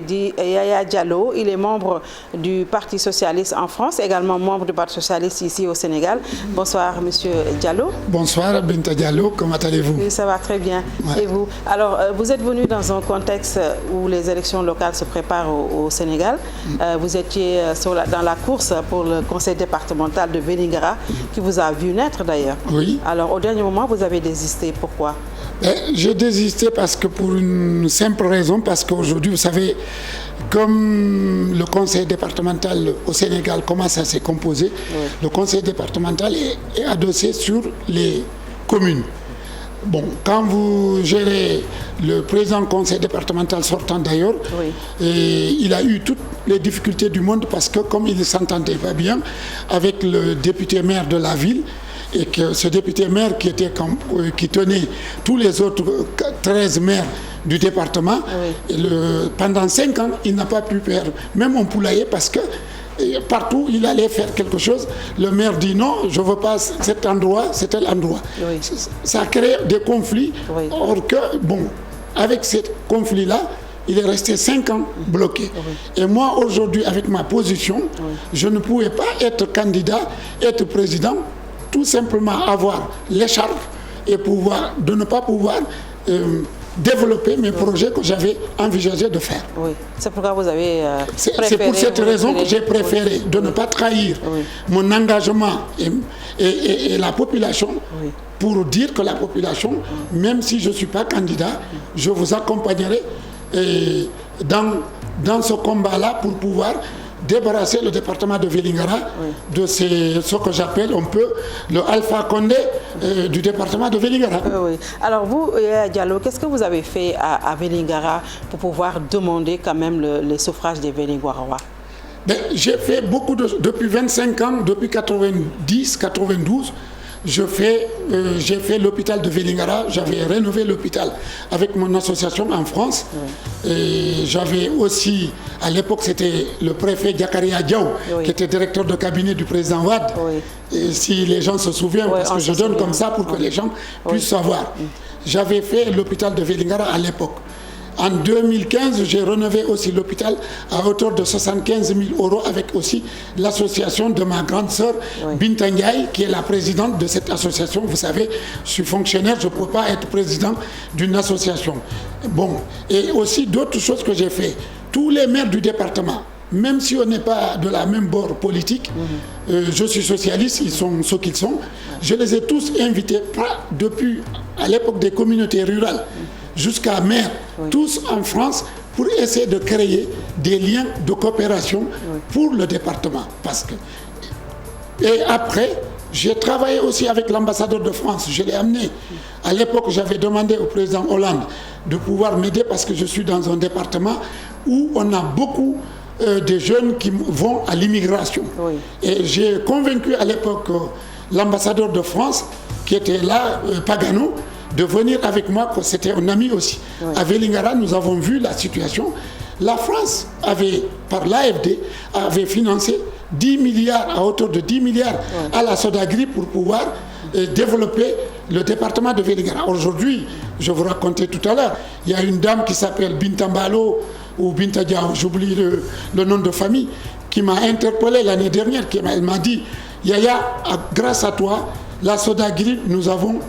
Dit Yaya Diallo, il est membre du Parti Socialiste en France, également membre du Parti Socialiste ici au Sénégal. Bonsoir Monsieur Diallo. Bonsoir Binta Diallo, comment allez-vous? Oui, ça va très bien. Ouais. Et vous? Alors, vous êtes venu dans un contexte où les élections locales se préparent au Sénégal. Vous étiez dans la course pour le conseil départemental de Vélingara, qui vous a vu naître d'ailleurs. Oui. Alors, au dernier moment, vous avez désisté. Pourquoi? J'ai désisté parce que pour une simple raison, parce qu'aujourd'hui, vous savez, comme le conseil départemental au Sénégal commence à se composer, oui. Le conseil départemental est adossé sur les communes. Bon, quand vous gérez le président du conseil départemental sortant d'ailleurs, oui. Il a eu toutes les difficultés du monde parce que comme il ne s'entendait pas bien avec le député maire de la ville, et que ce député maire qui tenait tous les autres 13 maires du département, oui. Pendant 5 ans, il n'a pas pu faire même un poulailler parce que partout il allait faire quelque chose. Le maire dit non, je ne veux pas cet endroit, c'est tel endroit. Oui. Ça crée des conflits. Oui. Or que, bon, avec ces conflits-là, il est resté 5 ans bloqué. Oui. Et moi, aujourd'hui, avec ma position, oui. Je ne pouvais pas être candidat, être président, tout simplement avoir l'écharpe et de ne pas pouvoir développer mes projets que j'avais envisagé de faire. Oui. C'est pourquoi vous avez c'est pour cette raison que j'ai préféré de ne pas trahir mon engagement et la population pour dire que la population, même si je ne suis pas candidat, je vous accompagnerai dans ce combat-là pour pouvoir débarrasser le département de Vélingara de ce que j'appelle un peu le Alpha Condé du département de Vélingara. Oui. Alors vous, Diallo, qu'est-ce que vous avez fait à Vélingara pour pouvoir demander quand même le suffrage des Vélingarois? J'ai fait beaucoup depuis 25 ans, depuis 90-92. J'ai fait l'hôpital de Vélingara, j'avais rénové l'hôpital avec mon association en France. Oui. Et j'avais aussi, à l'époque, c'était le préfet Diakaria Diaw, oui. Qui était directeur de cabinet du président Wade. Oui. Et si les gens se souviennent, oui, parce que je donne comme ça pour que les gens puissent savoir. Oui. J'avais fait l'hôpital de Vélingara à l'époque. En 2015, j'ai rénové aussi l'hôpital à hauteur de 75 000 € avec aussi l'association de ma grande sœur, oui. Binta Ndiaye, qui est la présidente de cette association. Vous savez, je suis fonctionnaire, je ne peux pas être président d'une association. Bon, et aussi d'autres choses que j'ai fait. Tous les maires du département, même si on n'est pas de la même bord politique, je suis socialiste, ils sont ce qu'ils sont, je les ai tous invités, depuis à l'époque des communautés rurales, jusqu'à maire, oui. Tous en France, pour essayer de créer des liens de coopération pour le département. Et après, j'ai travaillé aussi avec l'ambassadeur de France, je l'ai amené. À l'époque, j'avais demandé au président Hollande de pouvoir m'aider parce que je suis dans un département où on a beaucoup de jeunes qui vont à l'immigration. Oui. Et j'ai convaincu à l'époque l'ambassadeur de France, qui était là, Pagano, de venir avec moi, que c'était un ami aussi. Oui. À Vélingara, nous avons vu la situation. La France avait, par l'AFD, avait financé 10 milliards, à hauteur de 10 milliards à la Sodagri pour pouvoir développer le département de Vélingara. Aujourd'hui, je vous racontais tout à l'heure, il y a une dame qui s'appelle Binta Mbalo ou Binta Diaw, j'oublie le nom de famille, qui m'a interpellé l'année dernière, elle m'a dit, Yaya, grâce à toi, la Sodagri, nous avons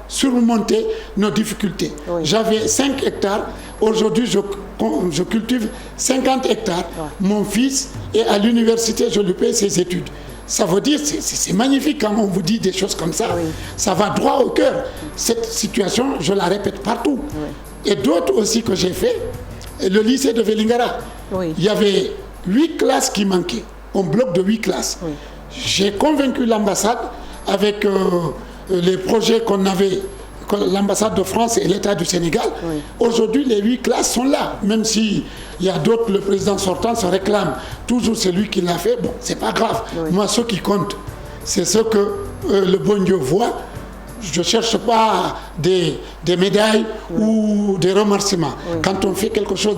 surmonté nos difficultés. Oui. J'avais 5 hectares. Aujourd'hui, je cultive 50 hectares. Oui. Mon fils est à l'université, je lui paye ses études. Ça veut dire, c'est magnifique quand on vous dit des choses comme ça. Oui. Ça va droit au cœur. Cette situation, je la répète partout. Oui. Et d'autres aussi que j'ai fait. Le lycée de Vélingara. Oui. Il y avait 8 classes qui manquaient. Un bloc de 8 classes. Oui. J'ai convaincu l'ambassade avec les projets qu'on avait, l'ambassade de France et l'État du Sénégal. Oui. Aujourd'hui, les 8 classes sont là. Même s'il y a d'autres, le président sortant se réclame toujours celui qui l'a fait. Bon, c'est pas grave. Oui. Moi, ce qui compte, c'est ce que le bon Dieu voit. Je ne cherche pas des médailles ou des remerciements. Oui. Quand on fait quelque chose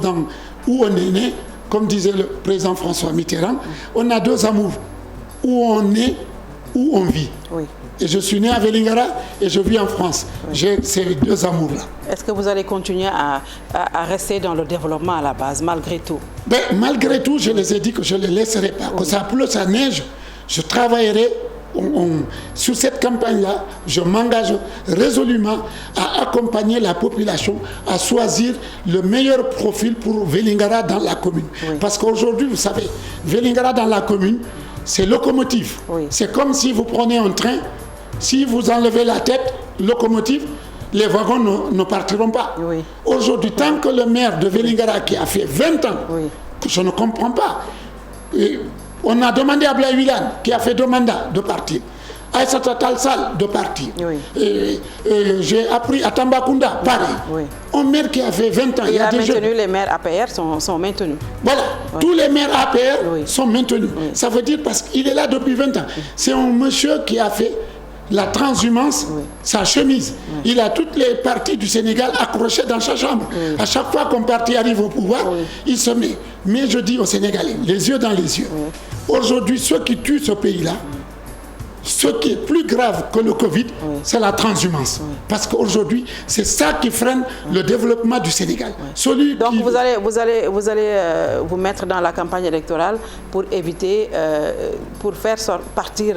où on est né, comme disait le président François Mitterrand, on a 2 amours. Où on est où on vit. Oui. Et je suis né à Vélingara et je vis en France. Oui. J'ai ces deux amours-là. Est-ce que vous allez continuer à rester dans le développement à la base, malgré tout? Ben, malgré tout, je les ai dit que je ne les laisserai pas. Oui. Que ça pleut, ça neige, je travaillerai. Sur cette campagne-là, je m'engage résolument à accompagner la population à choisir le meilleur profil pour Vélingara dans la commune. Oui. Parce qu'aujourd'hui, vous savez, Vélingara dans la commune, c'est locomotive. Oui. C'est comme si vous prenez un train, si vous enlevez la tête, locomotive, les wagons ne partiront pas. Oui. Aujourd'hui, tant que le maire de Vélingara qui a fait 20 ans, que je ne comprends pas, on a demandé à Ablaye Wilane, qui a fait 2 mandats, de partir. Aïssata Tall Sall, de partir. Oui. J'ai appris à Tambacounda, pareil. Oui. Un maire qui a fait 20 ans. Il a maintenu, les maires APR sont maintenus. Voilà, tous les maires APR sont maintenus. Oui. Ça veut dire parce qu'il est là depuis 20 ans. C'est un monsieur qui a fait la transhumance, sa chemise. Il a toutes les partis du Sénégal accrochées dans sa chambre. À chaque fois qu'un parti arrive au pouvoir, il se met. Mais je dis aux Sénégalais, les yeux dans les yeux, aujourd'hui, ceux qui tuent ce pays-là, ce qui est plus grave que le Covid, c'est la transhumance. Parce qu'aujourd'hui, c'est ça qui freine le développement du Sénégal. Donc vous allez vous mettre dans la campagne électorale pour éviter, pour faire partir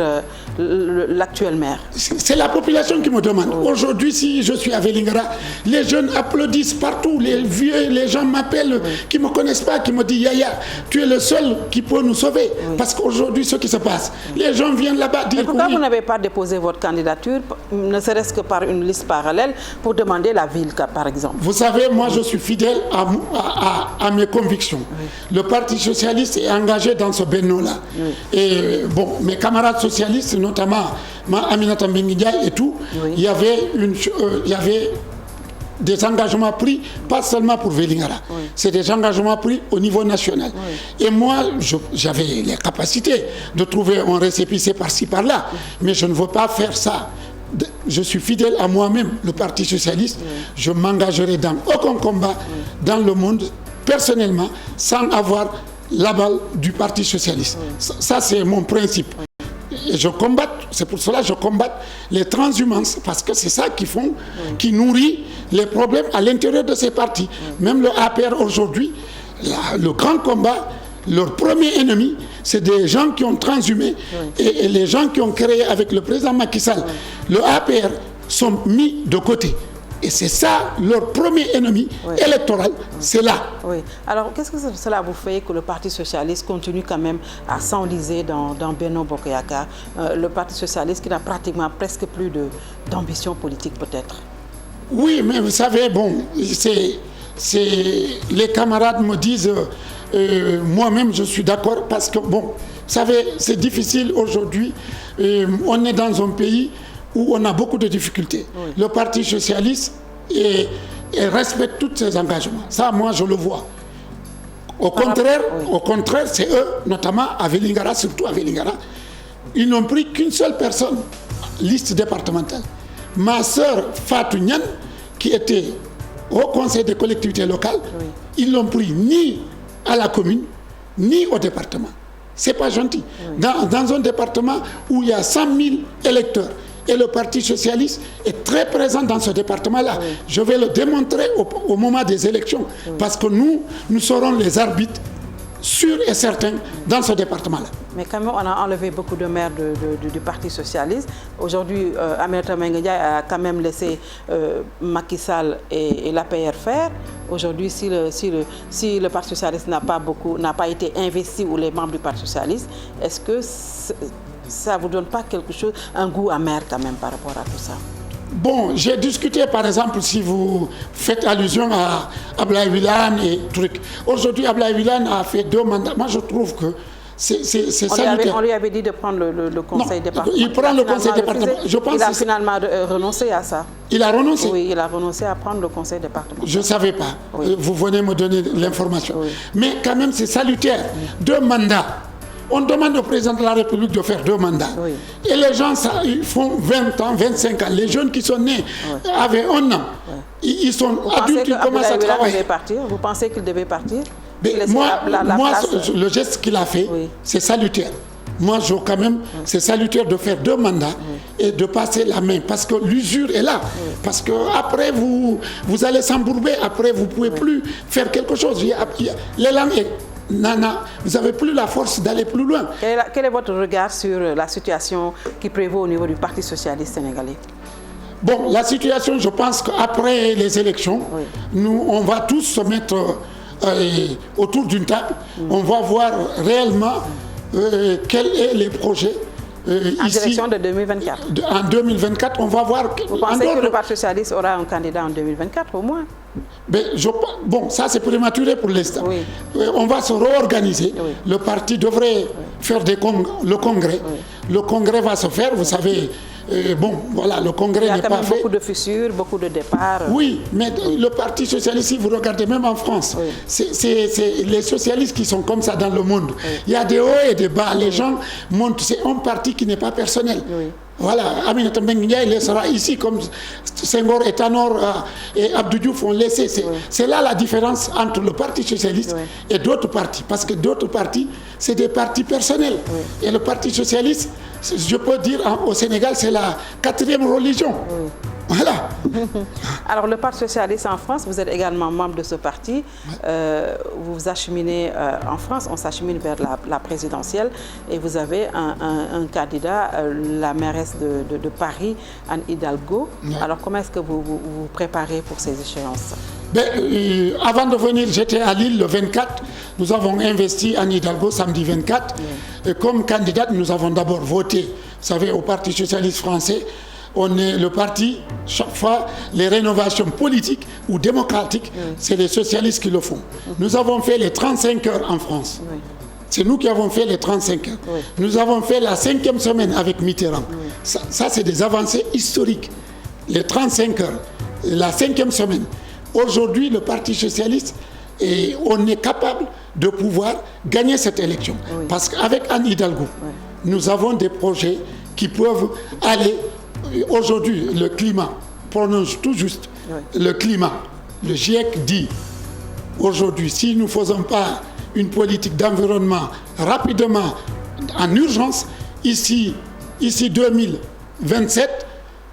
l'actuel maire. C'est la population qui me demande. Aujourd'hui, si je suis à Vélingara, les jeunes applaudissent partout, les vieux, les gens m'appellent, qui ne me connaissent pas, qui me disent Yaya, tu es le seul qui peut nous sauver. Parce qu'aujourd'hui, ce qui se passe, les gens viennent là-bas dire pourquoi vous n'avez pas déposé votre candidature, ne serait-ce que par une liste parallèle, pour demander la ville, par exemple? Vous savez, moi je suis fidèle à mes convictions. Le Parti socialiste est engagé dans ce benno-là. Et bon, mes camarades socialistes, notamment Aminata Mbengue Ndiaye et tout, il y avait des engagements pris, pas seulement pour Vélingara, c'est des engagements pris au niveau national. Et moi, j'avais les capacités de trouver un récépissé par-ci, par-là, mais je ne veux pas faire ça. Je suis fidèle à moi-même, le Parti socialiste. Je m'engagerai dans aucun combat dans le monde, personnellement, sans avoir l'aval du Parti socialiste. Ça, c'est mon principe. Et je combatte, c'est pour cela que je combatte les transhumances, parce que c'est ça qui nourrit les problèmes à l'intérieur de ces partis. Même le APR aujourd'hui, le grand combat, leur premier ennemi, c'est des gens qui ont transhumé et les gens qui ont créé avec le président Macky Sall. Le APR sont mis de côté. Et c'est ça, leur premier ennemi électoral, c'est là. Oui. Alors, qu'est-ce que cela vous fait que le Parti socialiste continue quand même à s'enliser dans Benno Bokk Yakaar, le Parti socialiste qui n'a pratiquement presque plus d'ambition politique peut-être? Oui, mais vous savez, bon, les camarades me disent, moi-même je suis d'accord parce que, bon, vous savez, c'est difficile aujourd'hui, on est dans un pays où on a beaucoup de difficultés. Le Parti socialiste respecte tous ses engagements. Ça, moi, je le vois. Au contraire, c'est eux, notamment à Vélingara, surtout à Vélingara, ils n'ont pris qu'une seule personne, liste départementale. Ma sœur Fatou Niane, qui était au Conseil des collectivités locales, ils l'ont pris ni à la commune, ni au département. C'est pas gentil. Dans un département où il y a 100 000 électeurs, et le Parti socialiste est très présent dans ce département-là. Je vais le démontrer au moment des élections, parce que nous serons les arbitres sûrs et certains dans ce département-là. Mais quand même, on a enlevé beaucoup de maires du Parti socialiste. Aujourd'hui, Aminata Mbengue Ndiaye a quand même laissé Macky Sall et l'APR faire. Aujourd'hui, si le Parti socialiste n'a pas été investi, ou les membres du Parti socialiste, est-ce que ça ne vous donne pas quelque chose, un goût amer quand même par rapport à tout ça? Bon, j'ai discuté, par exemple, si vous faites allusion à Ablaye Wilane et trucs. Aujourd'hui, Ablaye Wilane a fait 2 mandats. Moi, je trouve que c'est salutaire. On lui avait dit de prendre le conseil départemental. Il prend le conseil départemental. Il a finalement renoncé à ça. Il a renoncé? Oui, il a renoncé à prendre le conseil départemental. Je ne savais pas. Vous venez me donner l'information. Mais quand même, c'est salutaire. 2 mandats. On demande au président de la République de faire 2 mandats. Et les gens, ils font 20 ans, 25 ans. Les jeunes qui sont nés avaient 1 an. Ils sont adultes, ils commencent à travailler. Vous pensez qu'il devait partir? Moi, le geste qu'il a fait, c'est salutaire. moi, quand même, c'est salutaire de faire 2 mandats et de passer la main, parce que l'usure est là. Parce que après vous allez s'embourber, après vous ne pouvez plus faire quelque chose. L'élan est... Nana, vous n'avez plus la force d'aller plus loin. Quel est votre regard sur la situation qui prévaut au niveau du Parti socialiste sénégalais? Bon, la situation, je pense qu'après les élections, nous, on va tous se mettre autour d'une table. On va voir réellement quels sont les projets. En direction de 2024. En 2024, on va voir... Vous pensez que le Parti socialiste aura un candidat en 2024 au moins? Bon, ça c'est prématuré pour l'instant. On va se réorganiser. Le parti devrait faire le congrès. Le congrès va se faire, vous savez... bon, voilà, le congrès n'est pas fait. Il y a quand même beaucoup de fissures, beaucoup de départs. Oui, mais le Parti socialiste, si vous regardez même en France, c'est les socialistes qui sont comme ça dans le monde. Il y a des hauts et des bas. Les gens montent. C'est un parti qui n'est pas personnel. Voilà, Aminata Mbengue Ndiaye laissera ici, comme Senghor et Tanor et Abdou Diouf ont laissé. C'est là la différence entre le Parti socialiste et d'autres partis. Parce que d'autres partis, c'est des partis personnels. Et le Parti socialiste, je peux dire au Sénégal, c'est la 4e religion. Voilà. Alors, le Parti socialiste en France, vous êtes également membre de ce parti. Vous vous acheminez en France, on s'achemine vers la présidentielle. Et vous avez un candidat, la mairesse de Paris, Anne Hidalgo. Alors, comment est-ce que vous vous préparez pour ces échéances? Avant de venir, j'étais à Lille le 24. Nous avons investi Anne Hidalgo samedi 24. Et comme candidate, nous avons d'abord voté, vous savez, au Parti socialiste français. On est le parti, chaque fois, les rénovations politiques ou démocratiques, c'est les socialistes qui le font. Nous avons fait les 35 heures en France. C'est nous qui avons fait les 35 heures. Nous avons fait la 5e semaine avec Mitterrand. Ça c'est des avancées historiques. Les 35 heures, la 5e semaine. Aujourd'hui, le Parti socialiste, on est capable de pouvoir gagner cette élection. Parce qu'avec Anne Hidalgo, nous avons des projets qui peuvent aller... Aujourd'hui, le climat, prononce tout juste, le climat, le GIEC dit, aujourd'hui, si nous ne faisons pas une politique d'environnement rapidement, en urgence, ici 2027,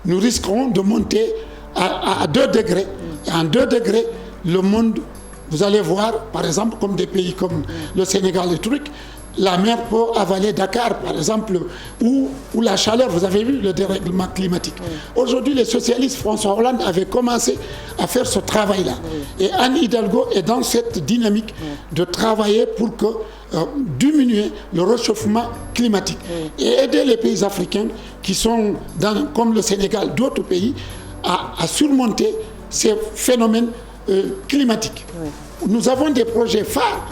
nous risquerons de monter à 2 degrés. Et en 2 degrés, le monde, vous allez voir, par exemple, comme des pays comme le Sénégal, les trucs, la mer peut avaler Dakar, par exemple, ou la chaleur. Vous avez vu le dérèglement climatique. Aujourd'hui, les socialistes, François Hollande, avaient commencé à faire ce travail-là. Et Anne Hidalgo est dans cette dynamique de travailler pour diminuer le réchauffement climatique et aider les pays africains qui sont, comme le Sénégal, d'autres pays, à surmonter ces phénomènes climatiques. Nous avons des projets phares.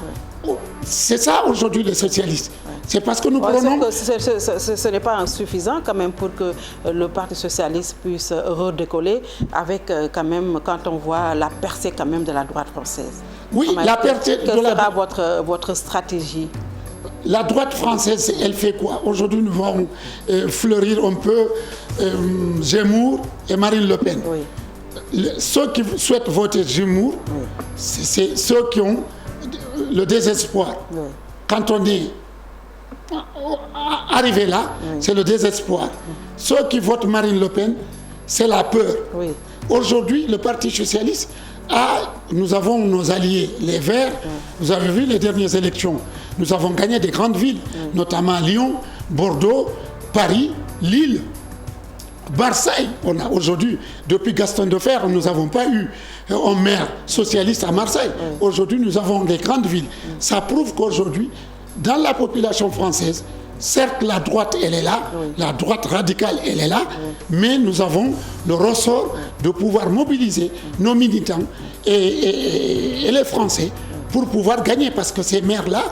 C'est ça aujourd'hui les socialistes. C'est parce que nous prenons... Ce n'est pas insuffisant quand même pour que le Parti socialiste puisse redécoller avec quand même, quand on voit la percée quand même de la droite française. Oui, la percée de la droite. Quelle sera votre stratégie? La droite française, elle fait quoi? Aujourd'hui, nous allons fleurir un peu Zemmour et Marine Le Pen. Ceux qui souhaitent voter Zemmour, c'est ceux qui ont le désespoir. Quand on est arrivé là, c'est le désespoir. Ceux qui votent Marine Le Pen, c'est la peur. Aujourd'hui, le Parti socialiste, nous avons nos alliés, les Verts. Vous avez vu les dernières élections. Nous avons gagné des grandes villes, notamment Lyon, Bordeaux, Paris, Lille, Marseille. On a aujourd'hui, depuis Gaston Defferre, nous n'avons pas eu un maire socialiste à Marseille. Aujourd'hui, nous avons des grandes villes. Ça prouve qu'aujourd'hui, dans la population française, certes, la droite, elle est là, la droite radicale, elle est là, mais nous avons le ressort de pouvoir mobiliser nos militants et les Français pour pouvoir gagner. Parce que ces maires-là,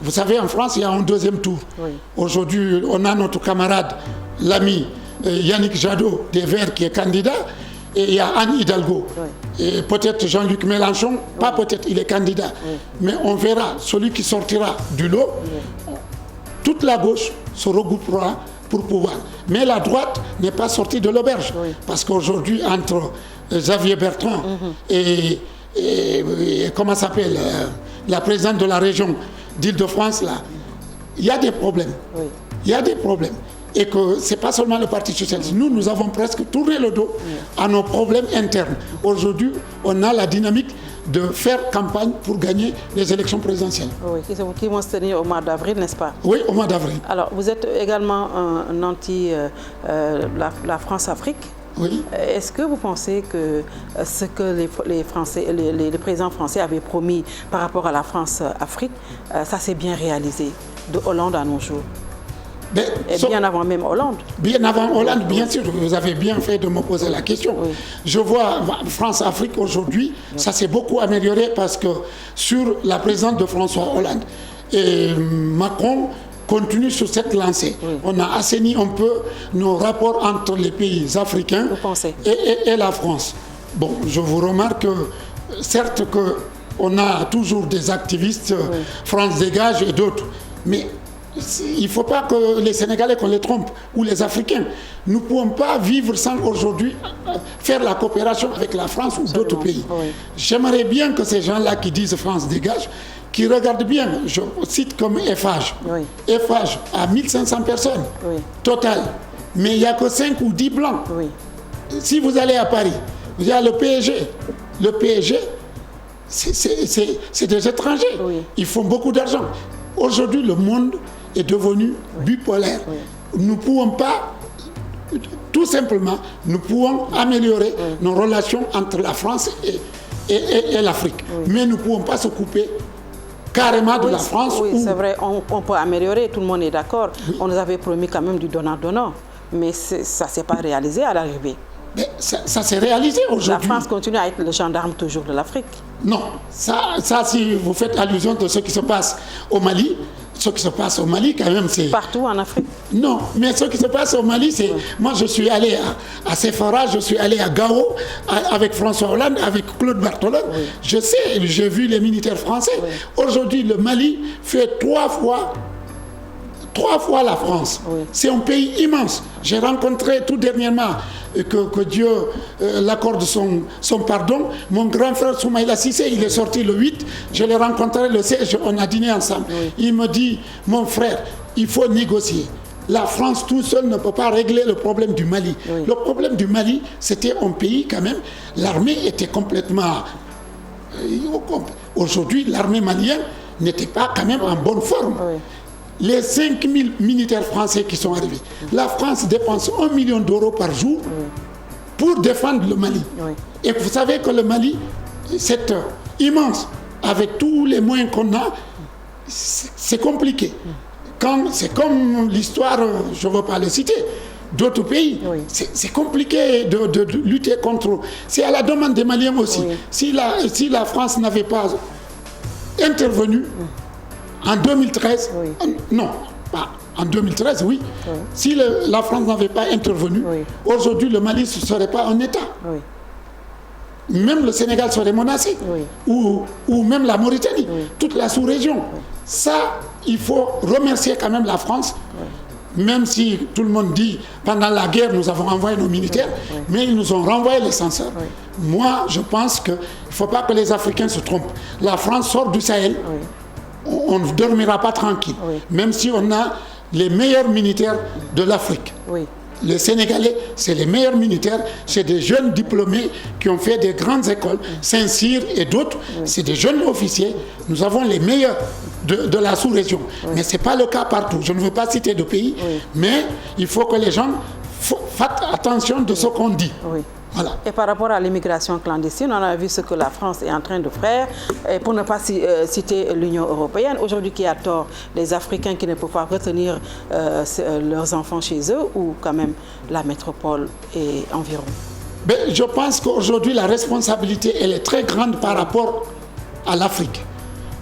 vous savez, en France, il y a un 2e tour. Aujourd'hui, on a notre camarade, l'ami Yannick Jadot, des Verts, qui est candidat, et il y a Anne Hidalgo. Et peut-être Jean-Luc Mélenchon, pas peut-être, il est candidat. Mais on verra, celui qui sortira du lot, toute la gauche se regroupera pour pouvoir. Mais la droite n'est pas sortie de l'auberge. Parce qu'aujourd'hui, entre Xavier Bertrand et comment s'appelle, la présidente de la région d'Île-de-France, là, il y a des problèmes. il y a des problèmes. Et que ce n'est pas seulement le Parti socialiste. Nous avons presque tourné le dos à nos problèmes internes. Aujourd'hui, on a la dynamique de faire campagne pour gagner les élections présidentielles. Oui, qui vont se tenir au mois d'avril, n'est-ce pas? Oui, au mois d'avril. Alors, vous êtes également un anti la France-Afrique. Oui. Est-ce que vous pensez que ce que les présidents français avaient promis par rapport à la France-Afrique, ça s'est bien réalisé de Hollande à nos jours? Et bien avant même Hollande. Bien avant Hollande, bien sûr, vous avez bien fait de me poser la question. Oui. Je vois France-Afrique aujourd'hui, ça s'est beaucoup amélioré parce que sur la présidence de François Hollande et Macron continue sur cette lancée. Oui. On a assaini un peu nos rapports entre les pays africains et la France. Bon, je vous remarque que certes qu'on a toujours des activistes, France Dégage et d'autres, mais il ne faut pas que les Sénégalais qu'on les trompe, ou les Africains. Nous ne pouvons pas vivre sans aujourd'hui faire la coopération avec la France ou d'autres pays. Oui. J'aimerais bien que ces gens-là qui disent France dégage, qui regardent bien, je cite comme Eiffage. Oui. Eiffage a 1500 personnes, total. Mais il n'y a que 5 ou 10 blancs. Oui. Si vous allez à Paris, il y a le PSG. Le PSG, c'est des étrangers. Oui. Ils font beaucoup d'argent. Aujourd'hui, le monde est devenu bipolaire. Oui. Nous ne pouvons pas, tout simplement, nous pouvons améliorer nos relations entre la France et l'Afrique. Oui. Mais nous ne pouvons pas se couper carrément de la France. Oui, c'est vrai, on peut améliorer, tout le monde est d'accord. Oui. On nous avait promis quand même du donnant-donnant, mais ça ne s'est pas réalisé à l'arrivée. Mais ça s'est réalisé aujourd'hui. La France continue à être le gendarme toujours de l'Afrique. Non, ça, si vous faites allusion de ce qui se passe au Mali, ce qui se passe au Mali, quand même, c'est... Partout en Afrique? Non, mais ce qui se passe au Mali, c'est... Oui. Moi, je suis allé à Séphara, je suis allé à Gao, avec François Hollande, avec Claude Barthelone. Oui. Je sais, j'ai vu les militaires français. Oui. Aujourd'hui, le Mali fait 3 fois la France. Oui. C'est un pays immense. J'ai rencontré tout dernièrement, que Dieu l'accorde son pardon, mon grand frère Soumaïla Cissé, il est sorti le 8, je l'ai rencontré le 16, on a dîné ensemble. Oui. Il me dit, mon frère, il faut négocier. La France tout seul ne peut pas régler le problème du Mali. Oui. Le problème du Mali, c'était un pays quand même, l'armée était complètement... Aujourd'hui, l'armée malienne n'était pas quand même en bonne forme. Oui. Les 5000 militaires français qui sont arrivés, la France dépense 1 million d'euros par jour pour défendre le Mali. Oui. Et vous savez que le Mali, c'est immense. Avec tous les moyens qu'on a, c'est compliqué. C'est comme l'histoire, je ne veux pas le citer, d'autres pays. Oui. C'est compliqué de lutter contre. C'est à la demande des Maliens aussi. Oui. Si la France n'avait pas intervenu, en 2013, oui. Non, pas en 2013, oui. Si la France n'avait pas intervenu, aujourd'hui le Mali ne serait pas un État. Oui. Même le Sénégal serait menacé, ou même la Mauritanie, toute la sous-région. Ça, il faut remercier quand même la France, même si tout le monde dit, pendant la guerre, nous avons envoyé nos militaires, mais ils nous ont renvoyé les censeurs. Moi, je pense qu'il ne faut pas que les Africains se trompent. La France sort du Sahel. On ne dormira pas tranquille, même si on a les meilleurs militaires de l'Afrique. Oui. Les Sénégalais, c'est les meilleurs militaires, c'est des jeunes diplômés qui ont fait des grandes écoles, Saint-Cyr et d'autres, c'est des jeunes officiers. Nous avons les meilleurs de la sous-région. Mais ce n'est pas le cas partout. Je ne veux pas citer de pays, mais il faut que les gens fassent attention de ce qu'on dit. Voilà. Et par rapport à l'immigration clandestine, on a vu ce que la France est en train de faire. Et pour ne pas citer l'Union européenne, aujourd'hui qui a tort, les Africains qui ne peuvent pas retenir leurs enfants chez eux, ou quand même la métropole et environ? Mais je pense qu'aujourd'hui, la responsabilité, elle est très grande par rapport à l'Afrique.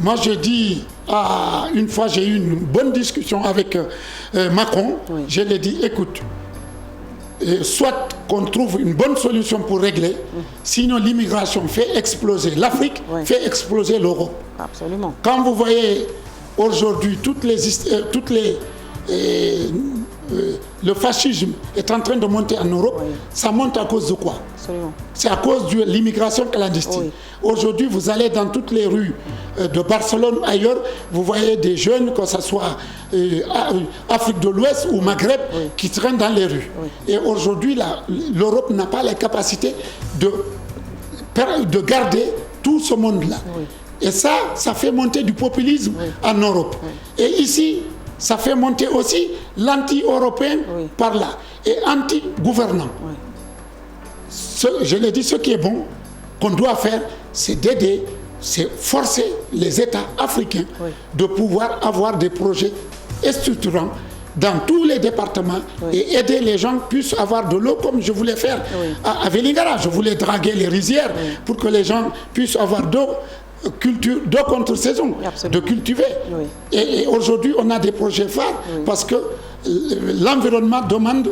Moi, je dis, une fois, j'ai eu une bonne discussion avec Macron. Je lui ai dit, écoute, soit qu'on trouve une bonne solution pour régler, sinon l'immigration fait exploser l'Afrique, fait exploser l'Europe. Absolument. Quand vous voyez aujourd'hui toutes les le fascisme est en train de monter en Europe, ça monte à cause de quoi? C'est à cause de l'immigration clandestine. Aujourd'hui, vous allez dans toutes les rues de Barcelone, ailleurs, vous voyez des jeunes, que ce soit Afrique de l'Ouest ou Maghreb, qui traînent dans les rues. Et aujourd'hui, l'Europe n'a pas la capacité de garder tout ce monde-là. Et ça fait monter du populisme en Europe. Et ici, ça fait monter aussi l'anti-européen par là et anti-gouvernant. Je l'ai dit, ce qui est bon, qu'on doit faire, c'est d'aider, c'est forcer les États africains de pouvoir avoir des projets structurants dans tous les départements et aider les gens puissent avoir de l'eau comme je voulais faire à Vélingara. Je voulais draguer les rizières pour que les gens puissent avoir d'eau contre saison, de cultiver. Et aujourd'hui, on a des projets phares parce que l'environnement demande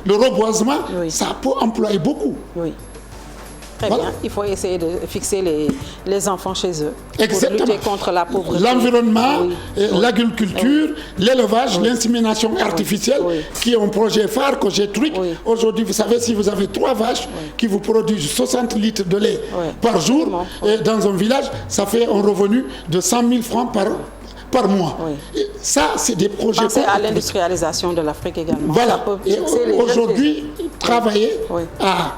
le reboisement, ça peut employer beaucoup. Très bien, il faut essayer de fixer les enfants chez eux. Exactement. Pour lutter contre la pauvreté. L'environnement, l'agriculture, l'élevage, l'insémination artificielle, qui est un projet phare que j'ai truc. Aujourd'hui, vous savez, si vous avez 3 vaches qui vous produisent 60 litres de lait par jour, dans un village, ça fait un revenu de 100 000 francs par mois. Et ça, c'est des projets... Pensez à l'industrialisation de l'Afrique également. Voilà. Et aujourd'hui, travailler à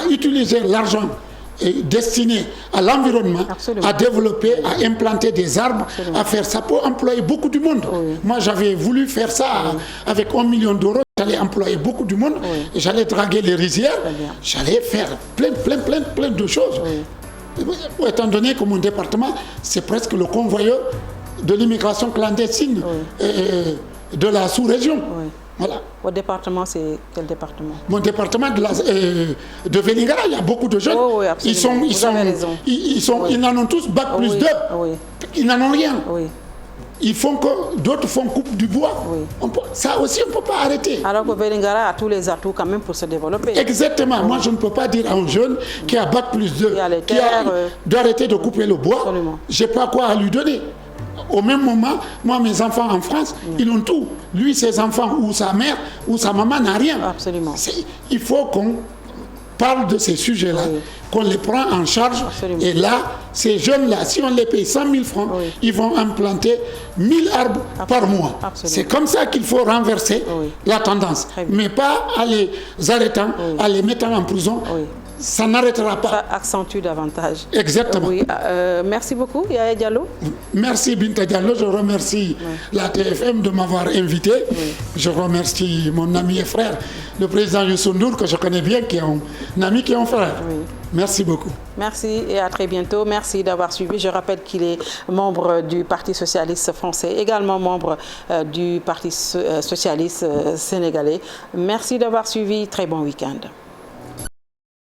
utiliser l'argent destiné à l'environnement, à développer, à implanter des arbres, à faire ça peut employer beaucoup du monde. Moi, j'avais voulu faire ça avec 1 million d'euros. J'allais employer beaucoup du monde, et j'allais draguer les rizières, j'allais faire plein de choses. Étant donné que mon département, c'est presque le convoyeur de l'immigration clandestine de la sous-région. Voilà. Votre département, c'est quel département? Mon département de Vélingara, il y a beaucoup de jeunes. Ils n'en ont tous bac plus 2. Ils n'en ont rien. Ils font que d'autres font coupe du bois. Ça aussi, on ne peut pas arrêter. Alors que Vélingara a tous les atouts quand même pour se développer. Exactement. Moi, je ne peux pas dire à un jeune qui a bac plus 2, qui doit arrêter de couper le bois. Je n'ai pas quoi à lui donner. Au même moment, moi, mes enfants en France, ils ont tout. Lui, ses enfants, ou sa mère, ou sa maman n'a rien. Absolument. Il faut qu'on parle de ces sujets-là, qu'on les prend en charge. Et là, ces jeunes-là, si on les paye 100 000 francs, ils vont implanter 1000 arbres par mois. C'est comme ça qu'il faut renverser la tendance. Mais pas en les arrêtant, en les mettant en prison. Ça n'arrêtera pas. Ça accentue davantage. Exactement. Merci beaucoup, Yaya Diallo. Merci Binta Diallo. Je remercie la TFM de m'avoir invité. Je remercie mon ami et frère, le président Youssou Ndour, que je connais bien, qui est un ami, qui est un frère. Merci beaucoup. Merci et à très bientôt. Merci d'avoir suivi. Je rappelle qu'il est membre du Parti socialiste français, également membre du Parti socialiste sénégalais. Merci d'avoir suivi. Très bon week-end.